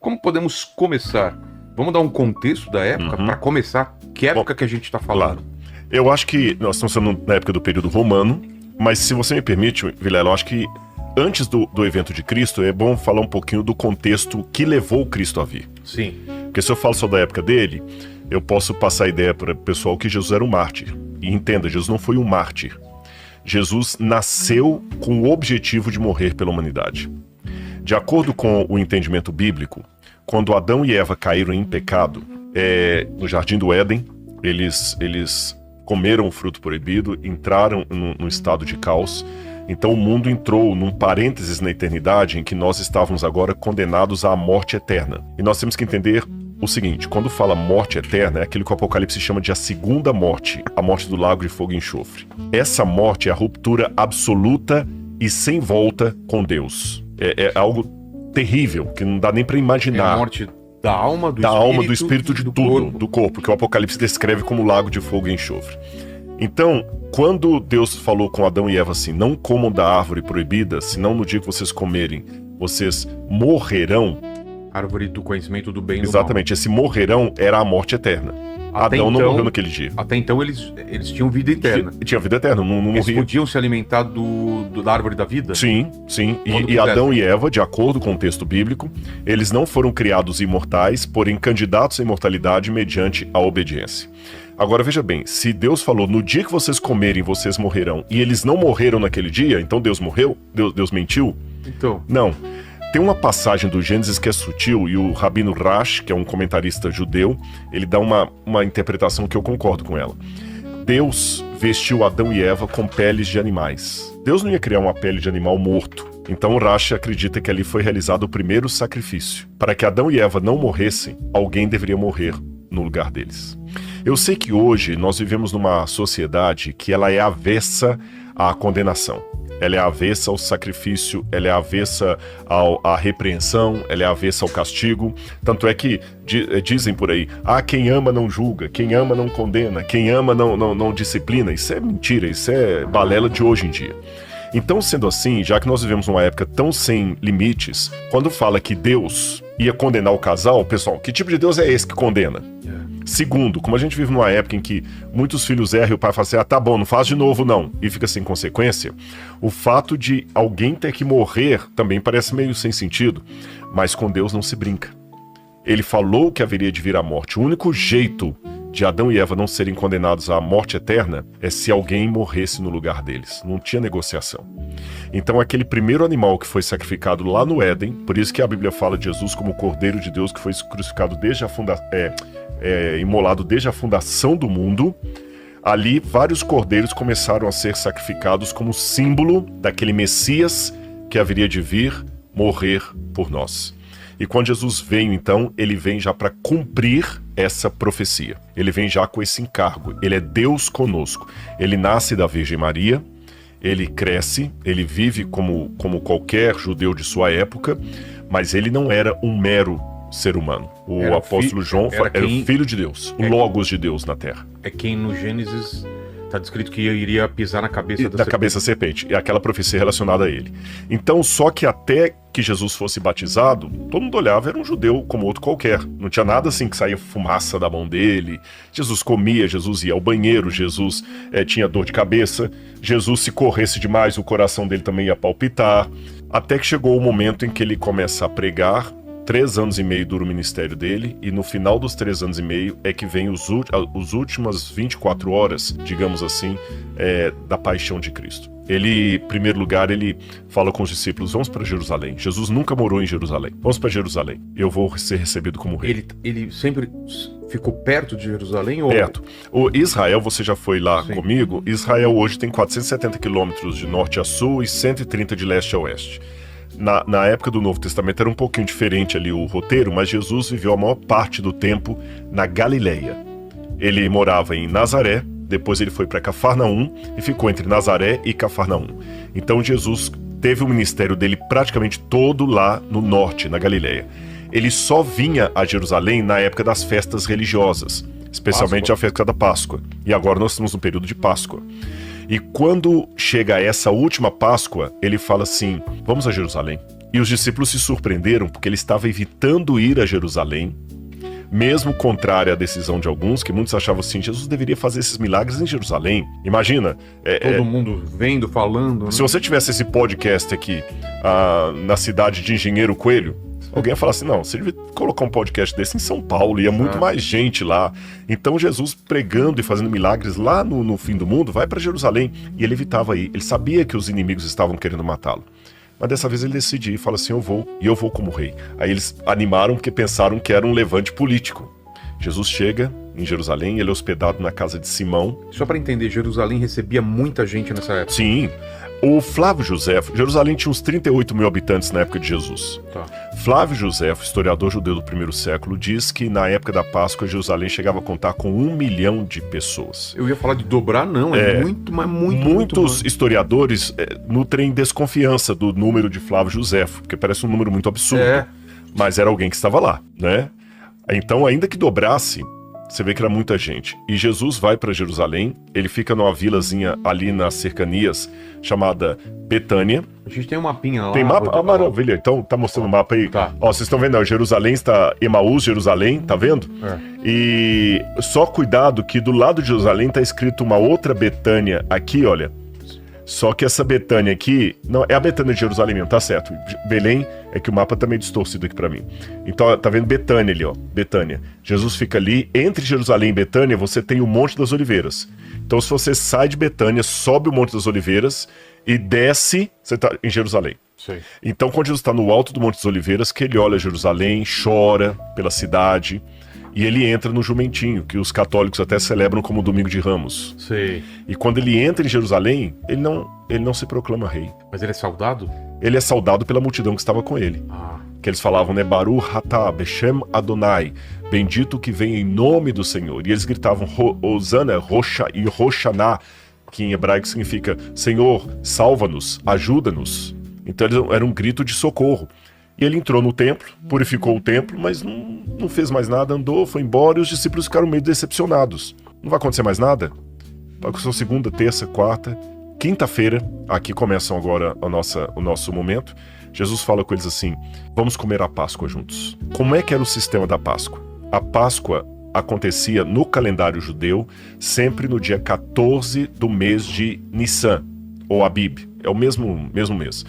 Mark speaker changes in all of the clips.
Speaker 1: como podemos começar? Vamos dar um contexto da época para começar? Que época que a gente está falando?
Speaker 2: Claro. Eu acho que nós estamos falando na época do período romano, mas se você me permite, Vilela, eu acho que antes do evento de Cristo é bom falar um pouquinho do contexto que levou Cristo a vir.
Speaker 1: Sim.
Speaker 2: Porque se eu falo só da época dele, eu posso passar a ideia para o pessoal que Jesus era um mártir. E entenda, Jesus não foi um mártir. Jesus nasceu com o objetivo de morrer pela humanidade. De acordo com o entendimento bíblico, quando Adão e Eva caíram em pecado, no Jardim do Éden, eles comeram o fruto proibido, entraram num estado de caos. Então o mundo entrou num parênteses na eternidade em que nós estávamos agora condenados à morte eterna. E nós temos que entender o seguinte, quando fala morte eterna, é aquilo que o Apocalipse chama de a segunda morte, a morte do lago de fogo e enxofre. Essa morte é a ruptura absoluta e sem volta com Deus. É algo terrível, que não dá nem para imaginar.
Speaker 1: É a morte da alma,
Speaker 2: do espírito, de tudo, do corpo, que o Apocalipse descreve como lago de fogo e enxofre. Então, quando Deus falou com Adão e Eva assim, não comam da árvore proibida, senão no dia que vocês comerem, vocês morrerão.
Speaker 1: Árvore do conhecimento do bem e do mal.
Speaker 2: Exatamente, esse morrerão era a morte eterna. Adão não morreu naquele dia.
Speaker 1: Até então eles tinham vida eterna.
Speaker 2: Tinha vida eterna, não morria.
Speaker 1: Eles podiam se alimentar da árvore da vida?
Speaker 2: Sim. E Adão e Eva, de acordo com o texto bíblico, eles não foram criados imortais, porém candidatos à imortalidade mediante a obediência. Agora veja bem, se Deus falou, no dia que vocês comerem, vocês morrerão, e eles não morreram naquele dia, então Deus morreu? Deus mentiu?
Speaker 1: Então.
Speaker 2: Não. Tem uma passagem do Gênesis que é sutil, e o Rabino Rash, que é um comentarista judeu, ele dá uma interpretação que eu concordo com ela. Deus vestiu Adão e Eva com peles de animais. Deus não ia criar uma pele de animal morto. Então o Rash acredita que ali foi realizado o primeiro sacrifício. Para que Adão e Eva não morressem, alguém deveria morrer no lugar deles. Eu sei que hoje nós vivemos numa sociedade que ela é avessa à condenação. Ela é avessa ao sacrifício, ela é avessa à repreensão, ela é avessa ao castigo. Tanto é que dizem por aí, quem ama não julga, quem ama não condena, quem ama não disciplina. Isso é mentira, isso é balela de hoje em dia. Então, sendo assim, já que nós vivemos numa época tão sem limites, quando fala que Deus ia condenar o casal, pessoal, que tipo de Deus é esse que condena? Segundo, como a gente vive numa época em que muitos filhos erram e o pai fala assim, tá bom, não faz de novo não, e fica sem consequência, o fato de alguém ter que morrer também parece meio sem sentido, mas com Deus não se brinca. Ele falou que haveria de vir a morte. O único jeito de Adão e Eva não serem condenados à morte eterna é se alguém morresse no lugar deles. Não tinha negociação. Então aquele primeiro animal que foi sacrificado lá no Éden, por isso que a Bíblia fala de Jesus como o Cordeiro de Deus que foi crucificado desde imolado desde a fundação do mundo, ali vários cordeiros começaram a ser sacrificados como símbolo daquele Messias que haveria de vir morrer por nós. E quando Jesus veio, então, ele vem já para cumprir essa profecia. Ele vem já com esse encargo. Ele é Deus conosco. Ele nasce da Virgem Maria, ele cresce, ele vive como qualquer judeu de sua época, mas ele não era um mero ser humano. O apóstolo João era o Filho de Deus, o Logos de Deus na Terra.
Speaker 1: É quem no Gênesis está descrito que iria pisar na cabeça
Speaker 2: da cabeça da serpente. É aquela profecia relacionada a ele. Então, só que até que Jesus fosse batizado, todo mundo olhava, era um judeu como outro qualquer. Não tinha nada assim que saía fumaça da mão dele. Jesus comia, Jesus ia ao banheiro, Jesus tinha dor de cabeça. Jesus, se corresse demais, o coração dele também ia palpitar. Até que chegou o momento em que ele começa a pregar. 3 anos e meio dura o ministério dele, e no final dos 3 anos e meio é que vem os últimas 24 horas, digamos assim, da paixão de Cristo. Ele, em primeiro lugar, ele fala com os discípulos, vamos para Jerusalém. Jesus nunca morou em Jerusalém. Vamos para Jerusalém. Eu vou ser recebido como rei.
Speaker 1: Ele sempre ficou perto de Jerusalém? Ou...
Speaker 2: Perto. O Israel, você já foi lá comigo, Israel hoje tem 470 quilômetros de norte a sul e 130 de leste a oeste. Na época do Novo Testamento era um pouquinho diferente ali o roteiro, mas Jesus viveu a maior parte do tempo na Galileia. Ele morava em Nazaré, depois ele foi para Cafarnaum e ficou entre Nazaré e Cafarnaum. Então Jesus teve o ministério dele praticamente todo lá no norte, na Galileia. Ele só vinha a Jerusalém na época das festas religiosas, especialmente a festa da Páscoa. E agora nós estamos no período de Páscoa. E quando chega essa última Páscoa, ele fala assim, vamos a Jerusalém. E os discípulos se surpreenderam porque ele estava evitando ir a Jerusalém, mesmo contrário à decisão de alguns, que muitos achavam assim, Jesus deveria fazer esses milagres em Jerusalém. Imagina.
Speaker 1: Todo mundo vendo, falando. Né?
Speaker 2: Se você tivesse esse podcast aqui na cidade de Engenheiro Coelho, alguém ia falar assim, não, você devia colocar um podcast desse em São Paulo, ia muito mais gente lá. Então Jesus pregando e fazendo milagres lá no fim do mundo, vai para Jerusalém. E ele evitava ir. Ele sabia que os inimigos estavam querendo matá-lo. Mas dessa vez ele decide ir e fala assim, eu vou, e eu vou como rei. Aí eles animaram porque pensaram que era um levante político. Jesus chega em Jerusalém, ele é hospedado na casa de Simão.
Speaker 1: Só para entender, Jerusalém recebia muita gente nessa época?
Speaker 2: Sim. O Flávio Josefo, Jerusalém tinha uns 38 mil habitantes na época de Jesus.
Speaker 1: Tá.
Speaker 2: Flávio Josefo, historiador judeu do primeiro século, diz que na época da Páscoa, Jerusalém chegava a contar com 1 milhão de pessoas.
Speaker 1: Eu ia falar de dobrar, não, é muito, mas muito.
Speaker 2: Muitos historiadores nutrem desconfiança do número de Flávio Josefo, porque parece um número muito absurdo. Mas era alguém que estava lá, né? Então, ainda que dobrasse, você vê que era muita gente. E Jesus vai para Jerusalém, ele fica numa vilazinha ali nas cercanias, chamada Betânia.
Speaker 1: A gente tem um mapinha lá.
Speaker 2: Tem mapa? Maravilha. Então, tá mostrando o mapa aí.
Speaker 1: Tá.
Speaker 2: Ó, vocês estão vendo, Jerusalém está Emaús, Jerusalém, tá vendo? E só cuidado que do lado de Jerusalém tá escrito uma outra Betânia aqui, olha. Só que essa Betânia aqui, não, é a Betânia de Jerusalém mesmo, tá certo. Belém é que o mapa tá meio distorcido aqui pra mim. Então, tá vendo Betânia ali, ó, Betânia. Jesus fica ali, entre Jerusalém e Betânia, você tem o Monte das Oliveiras. Então, se você sai de Betânia, sobe o Monte das Oliveiras e desce, você tá em Jerusalém.
Speaker 1: Sei.
Speaker 2: Então, quando Jesus está no alto do Monte das Oliveiras, que ele olha Jerusalém, chora pela cidade, e ele entra no jumentinho, que os católicos até celebram como Domingo de Ramos.
Speaker 1: Sei.
Speaker 2: E quando ele entra em Jerusalém, ele não se proclama rei.
Speaker 1: Mas ele é saudado?
Speaker 2: Ele é saudado pela multidão que estava com ele. Que eles falavam, né? Baruch atah Beshem Adonai, bendito que vem em nome do Senhor. E eles gritavam, Hosana, Rocha e Roshaná, que em hebraico significa, Senhor, salva-nos, ajuda-nos. Então era um grito de socorro. E ele entrou no templo, purificou o templo, mas não fez mais nada, andou, foi embora, e os discípulos ficaram meio decepcionados. Não vai acontecer mais nada? Passou segunda, terça, quarta, quinta-feira, aqui começam agora o nosso momento. Jesus fala com eles assim, vamos comer a Páscoa juntos. Como é que era o sistema da Páscoa? A Páscoa acontecia no calendário judeu, sempre no dia 14 do mês de Nissan, ou Abib, é o mesmo mês.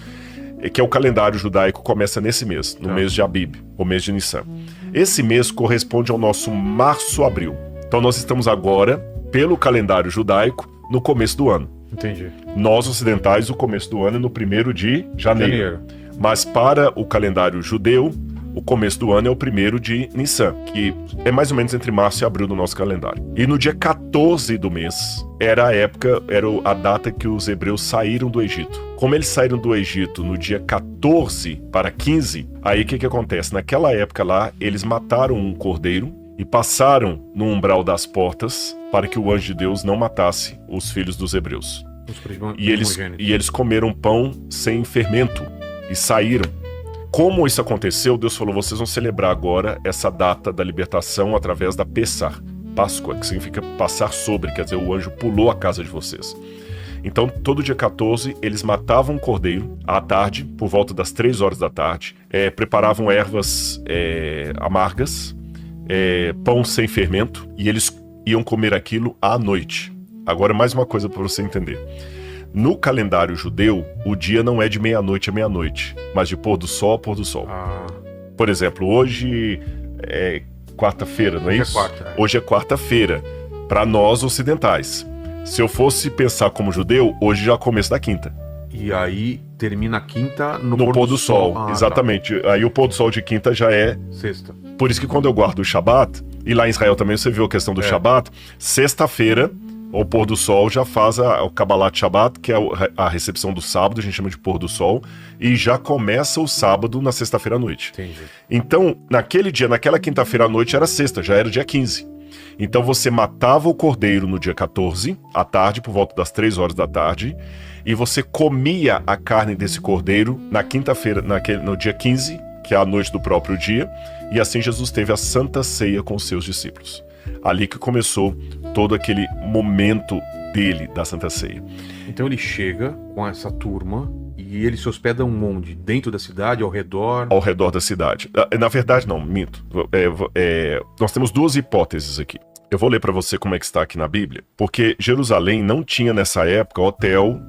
Speaker 2: Que é o calendário judaico, começa nesse mês, no mês de Abib, o mês de Nissan. Esse mês corresponde ao nosso março-abril. Então nós estamos agora, pelo calendário judaico, no começo do ano.
Speaker 1: Entendi.
Speaker 2: Nós ocidentais, o começo do ano é no 1º de janeiro. Mas para o calendário judeu, o começo do ano é o 1º de Nissan, que é mais ou menos entre março e abril do nosso calendário. E no dia 14 do mês, era a data que os hebreus saíram do Egito. Como eles saíram do Egito no dia 14 para 15, aí o que acontece? Naquela época lá, eles mataram um cordeiro e passaram no umbral das portas para que o anjo de Deus não matasse os filhos dos hebreus. E eles comeram pão sem fermento e saíram. Como isso aconteceu, Deus falou, vocês vão celebrar agora essa data da libertação através da Pessah, Páscoa, que significa passar sobre, quer dizer, o anjo pulou a casa de vocês. Então, todo dia 14, eles matavam um cordeiro à tarde, por volta das 3 horas da tarde, preparavam ervas amargas, pão sem fermento, e eles iam comer aquilo à noite. Agora, mais uma coisa para você entender. No calendário judeu, o dia não é de meia-noite a meia-noite, mas de pôr do sol a pôr do sol. Por exemplo, hoje é quarta-feira, não é isso? Hoje é quarta-feira, para nós ocidentais. Se eu fosse pensar como judeu, hoje já é o começo da quinta.
Speaker 1: E aí termina a quinta no
Speaker 2: pôr do sol. Exatamente. Tá. Aí o pôr do sol de quinta já é
Speaker 1: sexta.
Speaker 2: Por isso que quando eu guardo o Shabat, e lá em Israel também você viu a questão do Shabat, sexta-feira, o pôr do sol já faz o Kabbalat Shabbat, que é a recepção do sábado, a gente chama de pôr do sol, e já começa o sábado na sexta-feira à noite.
Speaker 1: Entendi.
Speaker 2: Então, naquele dia, naquela quinta-feira à noite era sexta, já era dia 15. Então você matava o cordeiro no dia 14, à tarde, por volta das 3 horas da tarde, e você comia a carne desse cordeiro na quinta-feira, no dia 15, que é a noite do próprio dia, e assim Jesus teve a Santa Ceia com os seus discípulos. Ali que começou todo aquele momento dele, da Santa Ceia.
Speaker 1: Então ele chega com essa turma e E eles se hospedam onde? Dentro da cidade, ao redor?
Speaker 2: Ao redor da cidade. Na verdade, não, minto. Nós temos duas hipóteses aqui. Eu vou ler para você como é que está aqui na Bíblia, porque Jerusalém não tinha nessa época hotel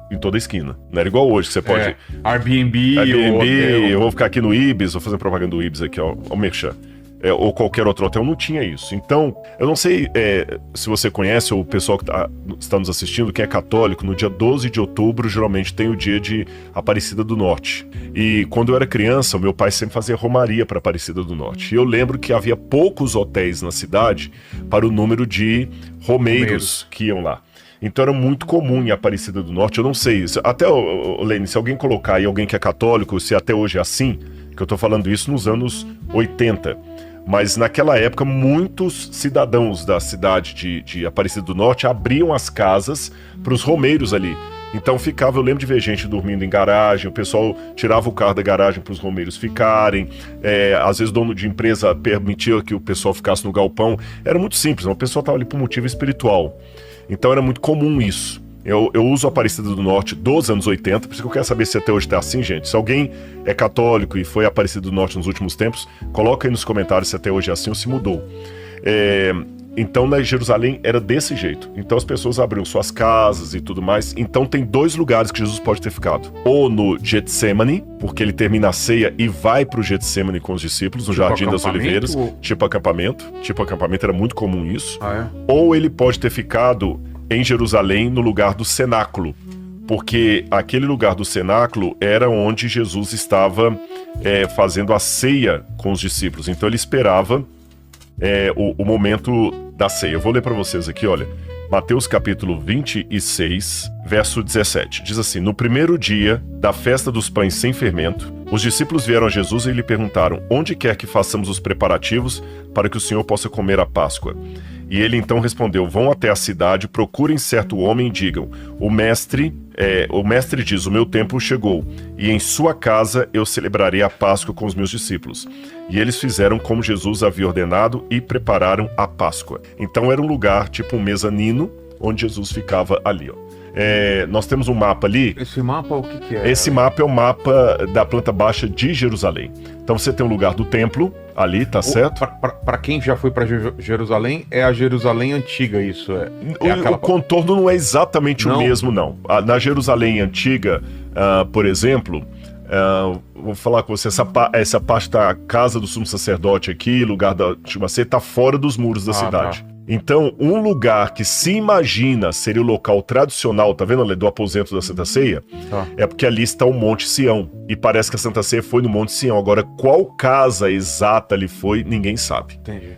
Speaker 2: em toda a esquina. Não era igual hoje, que você pode...
Speaker 1: Airbnb,
Speaker 2: eu vou ficar aqui no Ibis, vou fazer propaganda do Ibis aqui, ó, o Merchan. Ou qualquer outro hotel, não tinha isso. Então, eu não sei se você conhece, ou o pessoal que está nos assistindo, que é católico, no dia 12 de outubro, geralmente tem o dia de Aparecida do Norte. E quando eu era criança, o meu pai sempre fazia romaria para Aparecida do Norte. E eu lembro que havia poucos hotéis na cidade para o número de romeiros que iam lá. Então era muito comum em Aparecida do Norte, eu não sei, até, Lene, se alguém colocar aí alguém que é católico, se até hoje é assim, que eu tô falando isso nos anos 80, mas naquela época muitos cidadãos da cidade de Aparecida do Norte abriam as casas para os romeiros ali. Então eu lembro de ver gente dormindo em garagem, o pessoal tirava o carro da garagem para os romeiros ficarem, às vezes dono de empresa permitia que o pessoal ficasse no galpão, era muito simples, o pessoal estava ali por motivo espiritual. Então era muito comum isso. Eu uso a Aparecida do Norte dos anos 80, por isso que eu quero saber se até hoje está assim, gente. Se alguém é católico e foi a Aparecida do Norte nos últimos tempos, coloca aí nos comentários se até hoje é assim ou se mudou. Então, na Jerusalém era desse jeito. Então as pessoas abriam suas casas e tudo mais. Então tem dois lugares que Jesus pode ter ficado. Ou no Getsemane, porque ele termina a ceia e vai para o Getsemane com os discípulos, no Jardim das Oliveiras. Tipo acampamento. Tipo acampamento, era muito comum isso. Ou ele pode ter ficado em Jerusalém, no lugar do cenáculo. Porque aquele lugar do cenáculo era onde Jesus estava fazendo a ceia com os discípulos. Então ele esperava o momento da ceia. Eu vou ler para vocês aqui, olha. Mateus capítulo 26, verso 17. Diz assim: no primeiro dia da festa dos pães sem fermento, os discípulos vieram a Jesus e lhe perguntaram: onde quer que façamos os preparativos para que o Senhor possa comer a Páscoa? E ele então respondeu: vão até a cidade, procurem certo homem e digam: o mestre diz, o meu tempo chegou, e em sua casa eu celebrarei a Páscoa com os meus discípulos. E eles fizeram como Jesus havia ordenado e prepararam a Páscoa. Então era um lugar, tipo um mezanino, onde Jesus ficava ali, ó. Nós temos um mapa ali.
Speaker 1: Esse mapa, o que é?
Speaker 2: Esse mapa é o mapa da planta baixa de Jerusalém. Então você tem o lugar do templo ali, tá certo?
Speaker 1: Para quem já foi para Jerusalém, é a Jerusalém antiga, isso é.
Speaker 2: O contorno não é exatamente o mesmo, não. Na Jerusalém antiga, por exemplo, vou falar com você, essa parte da casa do sumo sacerdote aqui, lugar da última ceia, tá fora dos muros da cidade. Tá. Então, um lugar que se imagina seria o local tradicional, tá vendo, do aposento da Santa Ceia? É porque ali está o Monte Sião. E parece que a Santa Ceia foi no Monte Sião. Agora, qual casa exata ali foi, ninguém sabe.
Speaker 1: Entendi.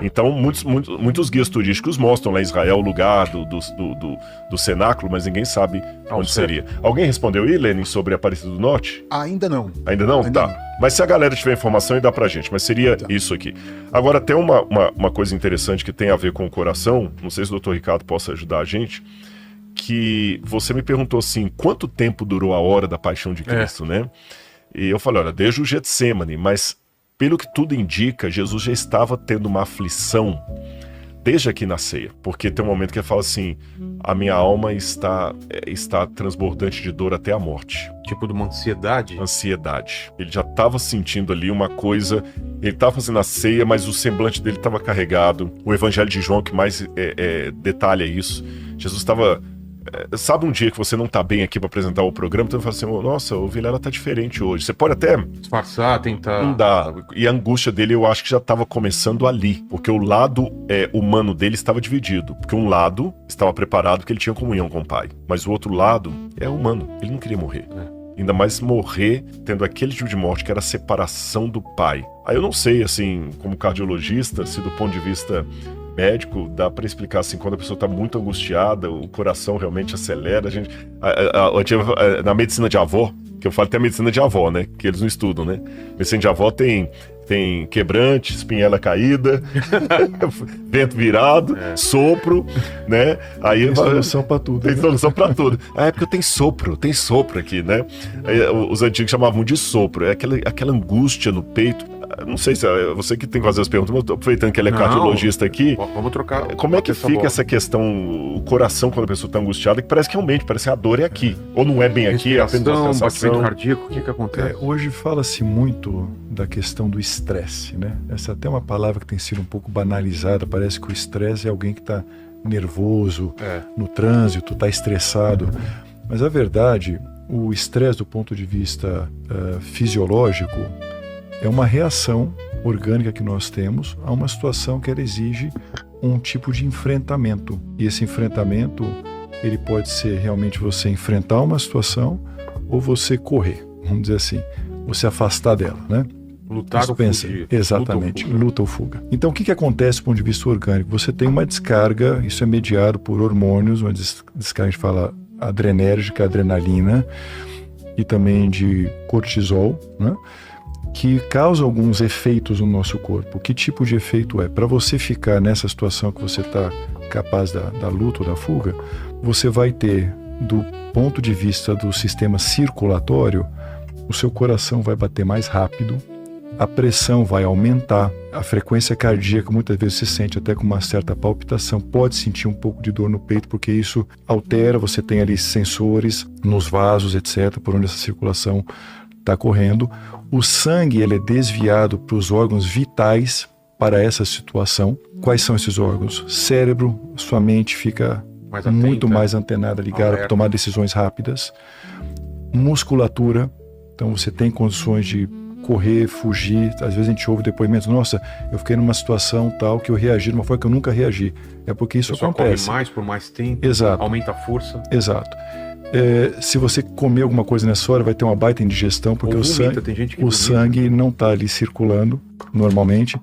Speaker 2: Então, muitos guias turísticos mostram lá em Israel o lugar do cenáculo, mas ninguém sabe onde seria. Alguém respondeu aí, Lenin, sobre a Aparecida do Norte?
Speaker 3: Ainda não.
Speaker 2: Ainda não? Tá. Não. Mas se a galera tiver informação, dá pra gente. Mas seria isso aqui. Agora, tem uma coisa interessante que tem a ver com o coração, não sei se o Dr. Ricardo possa ajudar a gente, que você me perguntou assim, quanto tempo durou a hora da paixão de Cristo, né? E eu falei, olha, desde o Getsemane, mas pelo que tudo indica, Jesus já estava tendo uma aflição desde aqui na ceia, porque tem um momento que ele fala assim, a minha alma está transbordante de dor até a morte.
Speaker 1: Tipo de uma ansiedade?
Speaker 2: Ansiedade. Ele já estava sentindo ali uma coisa, ele estava fazendo a ceia, mas o semblante dele estava carregado. O Evangelho de João que mais detalha isso. Jesus estava... Sabe um dia que você não tá bem aqui pra apresentar o programa, então você fala assim, nossa, o Vilela tá diferente hoje. Você pode até...
Speaker 1: disfarçar, tentar...
Speaker 2: Não dá. E a angústia dele eu acho que já tava começando ali, porque o lado humano dele estava dividido. Porque um lado estava preparado porque ele tinha comunhão com o Pai. Mas o outro lado é humano, ele não queria morrer. Ainda mais morrer tendo aquele tipo de morte que era a separação do Pai. Aí eu não sei, assim, como cardiologista, se do ponto de vista... médico, dá pra explicar assim, quando a pessoa tá muito angustiada, o coração realmente acelera, na medicina de avó, que eu falo até a medicina de avó, né, que eles não estudam, né, medicina de avó tem quebrante, espinhela caída, vento virado, sopro, né, aí
Speaker 3: tem solução pra tudo.
Speaker 2: Tem solução pra tudo. É porque tem sopro aqui, né, aí, os antigos chamavam de sopro, é aquela angústia no peito. Não sei se é você que tem que fazer as perguntas, mas eu tô aproveitando que ele é cardiologista aqui.
Speaker 1: Vamos trocar.
Speaker 2: Como é que fica essa questão, o coração, quando a pessoa está angustiada, que parece que realmente, parece que a dor é aqui. Ou não é bem aqui, é apenas uma sensação.
Speaker 1: Batimento cardíaco, o que acontece?
Speaker 3: Hoje fala-se muito da questão do estresse, né? Essa é até uma palavra que tem sido um pouco banalizada. Parece que o estresse é alguém que está nervoso, no trânsito, está estressado. Mas a verdade, o estresse do ponto de vista fisiológico é uma reação orgânica que nós temos a uma situação que ela exige um tipo de enfrentamento. E esse enfrentamento, ele pode ser realmente você enfrentar uma situação ou você correr, vamos dizer assim, você afastar dela, né?
Speaker 1: Lutar ou fugir.
Speaker 3: Exatamente, luta ou fuga. Então o que acontece do ponto de vista orgânico? Você tem uma descarga, isso é mediado por hormônios, uma descarga, a gente fala adrenérgica, adrenalina, e também de cortisol, né? Que causa alguns efeitos no nosso corpo. Que tipo de efeito é? Para você ficar nessa situação que você está capaz da luta ou da fuga, você vai ter, do ponto de vista do sistema circulatório, o seu coração vai bater mais rápido, a pressão vai aumentar, a frequência cardíaca muitas vezes se sente até com uma certa palpitação, pode sentir um pouco de dor no peito, porque isso altera, você tem ali sensores nos vasos, etc., por onde essa circulação está correndo. O sangue ele é desviado para os órgãos vitais para essa situação. Quais são esses órgãos? Cérebro, sua mente fica muito mais antenada, ligada para tomar decisões rápidas. Musculatura, então você tem condições de correr, fugir. Às vezes a gente ouve depoimentos, nossa, eu fiquei numa situação tal que eu reagi de uma forma que eu nunca reagi. É porque isso acontece.
Speaker 1: Corre mais por mais tempo,
Speaker 3: exato,
Speaker 1: aumenta a força.
Speaker 3: Exato. Se você comer alguma coisa nessa hora, vai ter uma baita indigestão, porque o sangue não está ali circulando normalmente.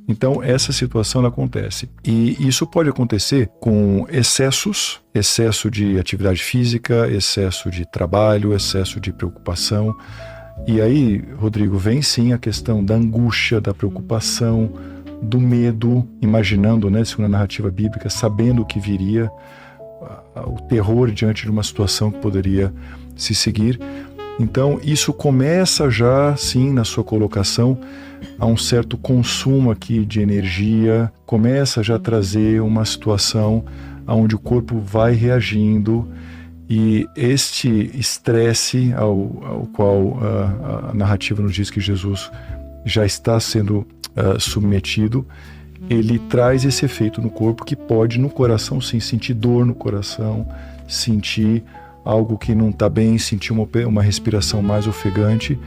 Speaker 3: Então, essa situação ela acontece. E isso pode acontecer com excesso de atividade física, excesso de trabalho, excesso de preocupação. E aí, Rodrigo, vem sim a questão da angústia, da preocupação, do medo, imaginando, né, segundo a narrativa bíblica, sabendo o que viria, o terror diante de uma situação que poderia se seguir. Então isso começa já sim na sua colocação a um certo consumo aqui de energia, começa já a trazer uma situação onde o corpo vai reagindo, e este estresse ao qual a narrativa nos diz que Jesus já está sendo submetido, ele traz esse efeito no corpo que pode, no coração, sim, sentir dor no coração, sentir algo que não está bem, sentir uma respiração mais ofegante,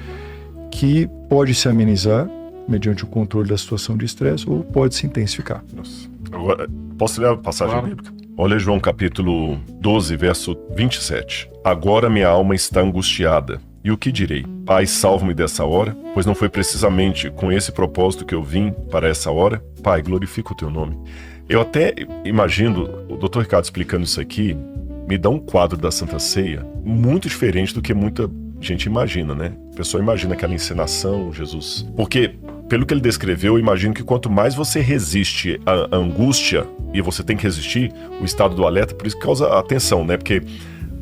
Speaker 3: que pode se amenizar mediante o controle da situação de estresse ou pode se intensificar.
Speaker 2: Nossa. Agora, posso ler a passagem bíblica? Olha João capítulo 12, verso 27. Agora minha alma está angustiada. E o que direi? Pai, salva-me dessa hora, pois não foi precisamente com esse propósito que eu vim para essa hora. Pai, glorifica o teu nome. Eu até imagino, o Dr. Ricardo explicando isso aqui, me dá um quadro da Santa Ceia muito diferente do que muita gente imagina, né? A pessoa imagina aquela encenação, Jesus. Porque, pelo que ele descreveu, eu imagino que quanto mais você resiste à angústia, e você tem que resistir, o estado do alerta, por isso que causa a tensão, né? Porque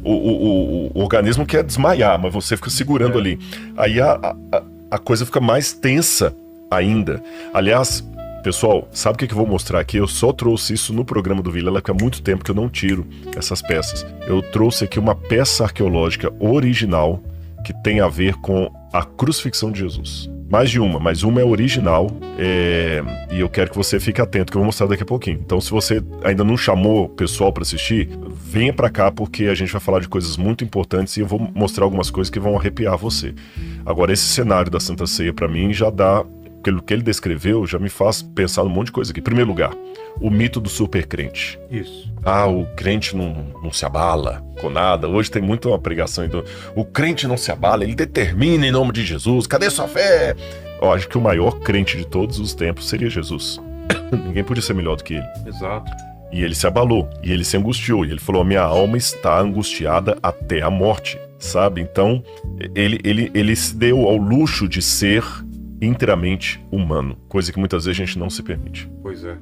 Speaker 2: o organismo quer desmaiar, mas você fica segurando ali. Aí a coisa fica mais tensa ainda. Aliás, pessoal, sabe o que eu vou mostrar aqui? Eu só trouxe isso no programa do Vilela, que há muito tempo que eu não tiro essas peças. Eu trouxe aqui uma peça arqueológica original que tem a ver com a crucifixão de Jesus. Mais de uma, mas uma é original, e eu quero que você fique atento, que eu vou mostrar daqui a pouquinho. Então, se você ainda não chamou o pessoal para assistir, venha para cá, porque a gente vai falar de coisas muito importantes e eu vou mostrar algumas coisas que vão arrepiar você. Agora, esse cenário da Santa Ceia, para mim, já dá... Pelo que ele descreveu, já me faz pensar num monte de coisa aqui. Em primeiro lugar, o mito do supercrente.
Speaker 1: Isso.
Speaker 2: O crente não se abala com nada. Hoje tem muita uma pregação. Então, o crente não se abala, ele determina em nome de Jesus. Cadê sua fé? Eu acho que o maior crente de todos os tempos seria Jesus. Ninguém podia ser melhor do que ele.
Speaker 1: Exato.
Speaker 2: E ele se abalou, e ele se angustiou. E ele falou, minha alma está angustiada até a morte. Sabe? Então, ele se deu ao luxo de ser inteiramente humano, coisa que muitas vezes a gente não se permite.
Speaker 1: Pois é.